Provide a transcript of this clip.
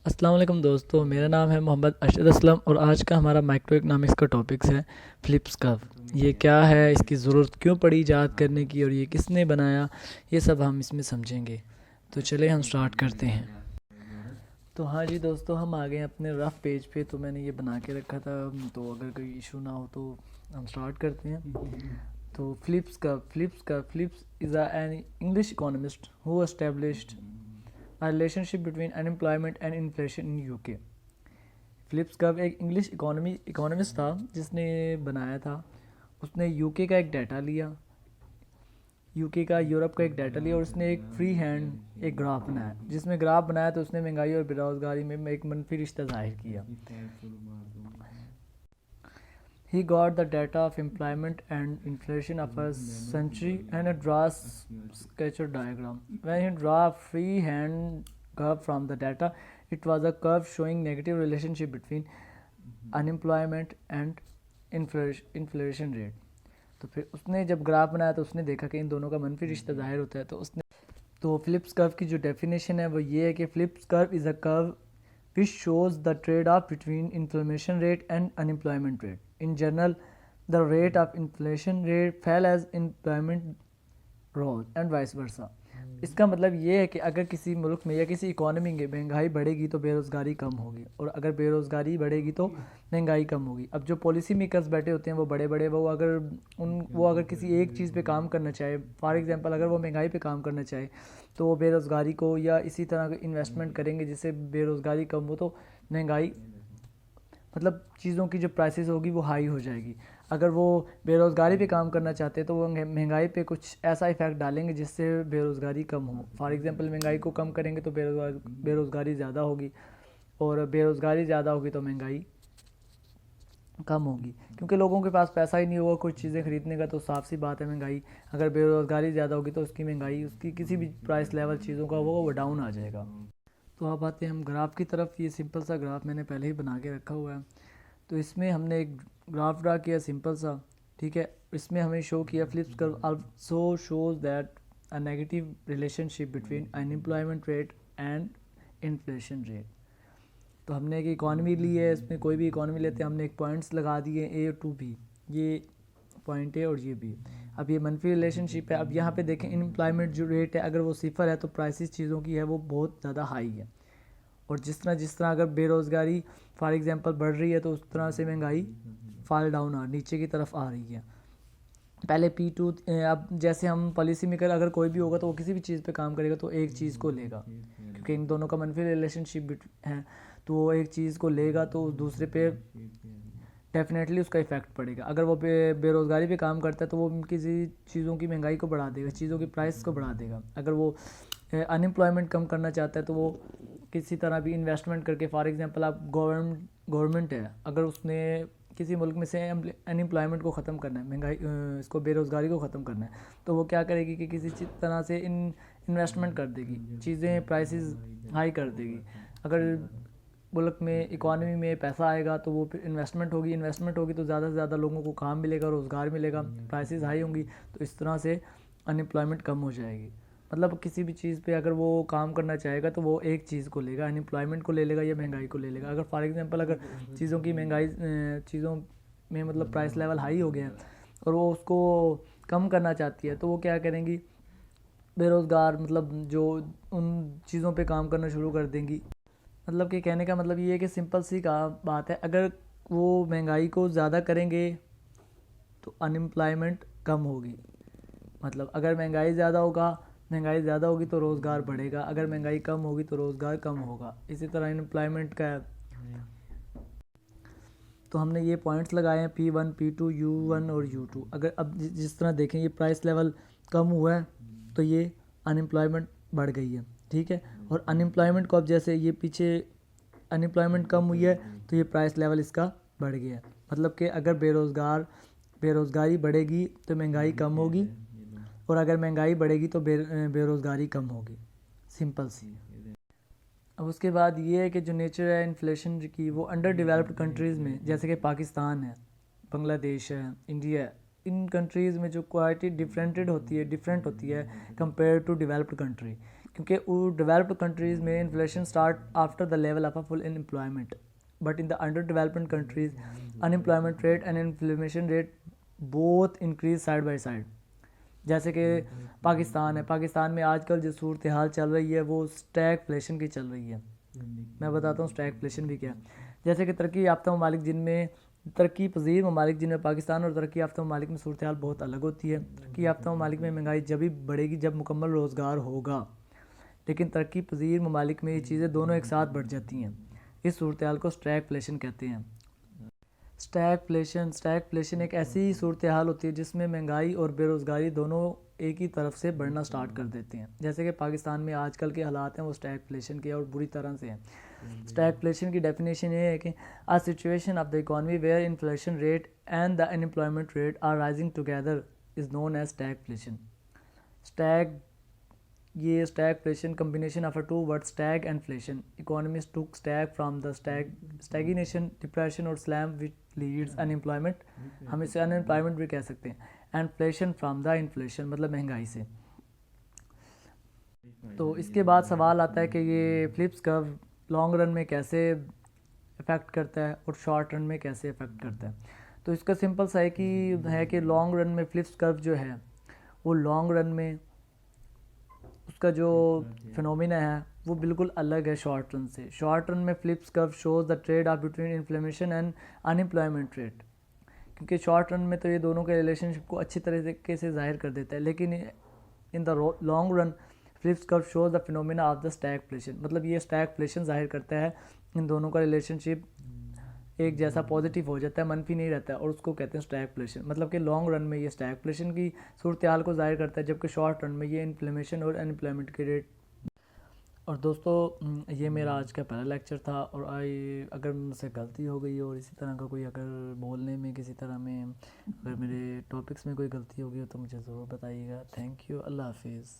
अस्सलाम वालेकुम दोस्तों, मेरा नाम है मोहम्मद अरशद असलम और आज का हमारा माइक्रो इकनॉमिक्स का टॉपिक्स है फ्लिप्स कर्व। ये क्या है, इसकी ज़रूरत क्यों पड़ी ईजाद करने की और ये किसने बनाया, ये सब हम इसमें समझेंगे। तो चले हम स्टार्ट करते हैं। तो हाँ जी दोस्तों, हम आ गए हैं अपने रफ़ पेज पे। तो मैंने ये बना के रखा था, तो अगर कोई इशू ना हो तो हम स्टार्ट करते हैं। तो Phillips is an English economist who established a relationship between unemployment and inflation in UK. Phillips curve एक इंग्लिश इकोनॉमिस्ट था जिसने बनाया था। उसने यूके का एक डाटा लिया, यूके का, यूरोप का एक डाटा लिया और उसने एक फ्री हैंड एक ग्राफ बनाया। जिसमें ग्राफ बनाया तो उसने महंगाई और बेरोज़गारी में एक मनफी रिश्ता जाहिर किया। He got the data of employment and inflation of a century and a draw sketcher diagram. When he draw a freehand curve from the data, it was a curve showing negative relationship between unemployment and inflation rate. तो फिर उसने जब graph बनाया तो उसने देखा कि इन दोनों का मनफी रिश्ता जाहिर होता है। तो फिलिप्स कर्व की जो डेफिनेशन है वो ये है कि Phillips curve is a curve which shows the trade-off between inflation rate and unemployment rate. In general, the rate of inflation rate fell as employment rose and vice versa. इसका मतलब ये है कि अगर किसी मुल्क में या किसी इकोनॉमी में महंगाई बढ़ेगी तो बेरोज़गारी कम होगी, और अगर बेरोज़गारी बढ़ेगी तो महंगाई कम होगी। अब जो पॉलिसी मेकर्स बैठे होते हैं वो बड़े बड़े, वो अगर किसी एक चीज़ पे काम करना चाहे, फॉर एग्जांपल अगर वो महंगाई पे काम करना चाहे तो वो बेरोज़गारी को या इसी तरह के इन्वेस्टमेंट करेंगे जिससे बेरोज़गारी कम हो, तो महंगाई मतलब चीज़ों की जो प्राइसेस होगी वो हाई हो जाएगी। अगर वो बेरोज़गारी पे काम करना चाहते हैं तो वो महंगाई पे कुछ ऐसा इफ़ेक्ट डालेंगे जिससे बेरोज़गारी कम हो। फॉर एग्जांपल महंगाई को कम करेंगे तो बेरोज़गारी ज़्यादा होगी, और बेरोज़गारी ज़्यादा होगी तो महंगाई कम होगी। क्योंकि लोगों के पास पैसा ही नहीं होगा कुछ चीज़ें ख़रीदने का, तो साफ सी बात है महंगाई, अगर बेरोज़गारी ज़्यादा होगी तो उसकी महंगाई, उसकी किसी भी प्राइस लेवल चीज़ों का वो डाउन आ जाएगा। तो अब आते हैं हम ग्राफ की तरफ। ये सिंपल सा ग्राफ मैंने पहले ही बना के रखा हुआ है। तो इसमें हमने एक ग्राफ ड्रा किया सिंपल सा, ठीक है। इसमें हमें शो किया Phillips curve also shows that a negative relationship between unemployment rate and inflation rate. तो हमने एक इकॉनमी ली है, इसमें कोई भी इकॉनमी लेते हैं, हमने एक पॉइंट्स लगा दिए ए और टू बी, ये पॉइंट ए और ये बी। अब ये मनफी रिलेशनशिप है। अब यहाँ पे देखें इनएम्प्लॉयमेंट जो रेट है अगर वो सिफर है तो प्राइसेस चीज़ों की है वो बहुत ज़्यादा हाई है, और जिस तरह अगर बेरोज़गारी फॉर एग्जांपल बढ़ रही है तो उस तरह से महंगाई फॉल डाउन नीचे की तरफ आ रही है। पहले P2, अब जैसे हम पॉलिसी मेकर अगर कोई भी होगा तो वो किसी भी चीज़ पे काम करेगा तो एक चीज़ को लेगा, क्योंकि इन दोनों का मनफी रिलेशनशिप है, तो वो एक चीज़ को लेगा तो दूसरे पे डेफिनेटली उसका इफेक्ट पड़ेगा। अगर वो बेरोज़गारी पे काम करता है तो वो किसी चीज़ों की महंगाई को बढ़ा देगा, चीज़ों की प्राइस को बढ़ा देगा। अगर वो अनएम्प्लॉयमेंट कम करना चाहता है तो वो किसी तरह भी इन्वेस्टमेंट करके, फॉर एग्जांपल आप गवर्नमेंट है, अगर उसने किसी मुल्क में से अनएम्प्लॉयमेंट को ख़त्म करना है, महंगाई इसको बेरोज़गारी को ख़त्म करना है, तो वो क्या करेगी कि किसी तरह से इन्वेस्टमेंट कर देगी, चीज़ें प्राइसेस हाई कर देगी। अगर मुल्क में इकॉनमी में पैसा आएगा तो वो फिर इन्वेस्टमेंट होगी तो ज़्यादा से ज़्यादा लोगों को काम मिलेगा, रोज़गार मिलेगा, प्राइसेस हाई होंगी, तो इस तरह से अनएम्प्लॉयमेंट कम हो जाएगी। मतलब किसी भी चीज़ पे अगर वो काम करना चाहेगा तो वो एक चीज़ को लेगा, अनएम्प्लॉयमेंट को ले लेगा या महंगाई को ले लेगा। अगर फॉर एग्जांपल अगर चीज़ों की महंगाई, चीज़ों में मतलब प्राइस लेवल हाई हो गया है और वो उसको कम करना चाहती है तो वो क्या करेंगी, बेरोज़गार मतलब जो उन चीज़ों पे काम करना शुरू कर देंगी। मतलब कि कहने का मतलब ये है कि सिंपल सी का बात है, अगर वो महंगाई को ज़्यादा करेंगे तो अनएम्प्लॉयमेंट कम होगी। मतलब अगर महंगाई ज़्यादा होगी तो रोज़गार बढ़ेगा, अगर महंगाई कम होगी तो रोज़गार कम होगा। इसी तरह अनएम्प्लॉयमेंट का है। तो हमने ये पॉइंट्स लगाए हैं P1, P2, U1 और U2। अगर अब जिस तरह देखें ये प्राइस लेवल कम हुआ है तो ये अनएम्प्लॉयमेंट बढ़ गई है, ठीक है। और अनएम्प्लॉयमेंट को अब जैसे ये पीछे अनएम्प्लॉयमेंट कम हुई है तो ये प्राइस लेवल इसका बढ़ गया है। मतलब कि अगर बेरोज़गारी बढ़ेगी तो महंगाई कम होगी, और अगर महंगाई बढ़ेगी तो बेरोज़गारी कम होगी, सिंपल सी। अब उसके बाद ये है कि जो नेचर है इन्फ्लेशन की, वो अंडर डेवलप्ड कंट्रीज़ में जैसे कि पाकिस्तान है, बांग्लादेश है, इंडिया है, इन कंट्रीज़ में जो क्वालिटी डिफरेंट होती है कंपेयर टू डेवलप्ड कंट्री। क्योंकि डेवलप्ड कंट्रीज़ में inflation start after the level of a full employment, but in the under development countries unemployment rate and inflation rate both increase side by side. जैसे कि पाकिस्तान है, पाकिस्तान में आजकल जो सूरत हाल चल रही है वो स्टैगफ्लेशन की चल रही है। मैं बताता हूँ स्टैगफ्लेशन भी क्या है। जैसे कि तरक्की याफ्ता ममालिक जिनमें तरक्की पजीर ममालिक जिनमें पाकिस्तान और तरक्की याफ्ता ममालिक में सूरत हाल बहुत अलग होती है। तरक्की याफ्ता ममालिक में महंगाई जब भी बढ़ेगी जब मुकम्मल रोज़गार होगा, लेकिन तरक्की पजीर ममालिक में ये चीज़ें दोनों एक साथ बढ़ जाती हैं। इस सूरत हाल को स्टैगफ्लेशन कहते हैं। स्टैगफ्लेशन एक ऐसी सूरत हाल होती है जिसमें महंगाई और बेरोज़गारी दोनों एक ही तरफ से बढ़ना स्टार्ट कर देते हैं। जैसे कि पाकिस्तान में आजकल के हालात हैं वो स्टैगफ्लेशन के और बुरी तरह से हैं। स्टैगफ्लेशन की डेफिनेशन ये है कि a situation of the economy where inflation rate and the unemployment rate are rising together is known as stagflation. Stag ये stagflation combination of a two words stag and inflation. Economists took stag from the stagnation, depression और slam which leads unemployment, हम इसे unemployment भी कह सकते हैं, and inflation from the inflation मतलब महंगाई से। तो इसके बाद सवाल आता है कि ये फ्लिप्स कर्व लॉन्ग रन में कैसे इफ़ेक्ट करता है और शॉर्ट रन में कैसे इफ़ेक्ट करता है। तो इसका सिंपल सा है कि लॉन्ग रन में फ्लिप्स कर्व जो है वो लॉन्ग रन में उसका जो फिनोमिना है वो बिल्कुल अलग है शॉर्ट रन से। शॉर्ट रन में Phillips curve shows the trade off between inflammation and unemployment rate, क्योंकि शॉर्ट रन में तो ये दोनों के रिलेशनशिप को अच्छी तरीके से जाहिर कर देता है, लेकिन in the long run Phillips curve shows the phenomena of the stagflation, मतलब ये स्टैगफ्लेशन जाहिर करता है इन दोनों का रिलेशनशिप एक जैसा पॉजिटिव हो जाता है, मनफी नहीं रहता है, और उसको कहते हैं स्टैगफ्लेशन। मतलब कि लॉन्ग रन में ये स्टैगफ्लेशन की सूरत हाल को जाहिर करता है, जबकि शॉर्ट रन में ये इन्फ्लेमेशन और अनएम्प्लॉयमेंट के रेट। और दोस्तों ये मेरा आज का पहला लेक्चर था, और अगर मुझसे गलती हो गई और इसी तरह का कोई अगर बोलने में किसी तरह में अगर मेरे टॉपिक्स में कोई गलती हो गई हो तो मुझे ज़रूर बताइएगा। Thank you. अल्लाह हाफिज़।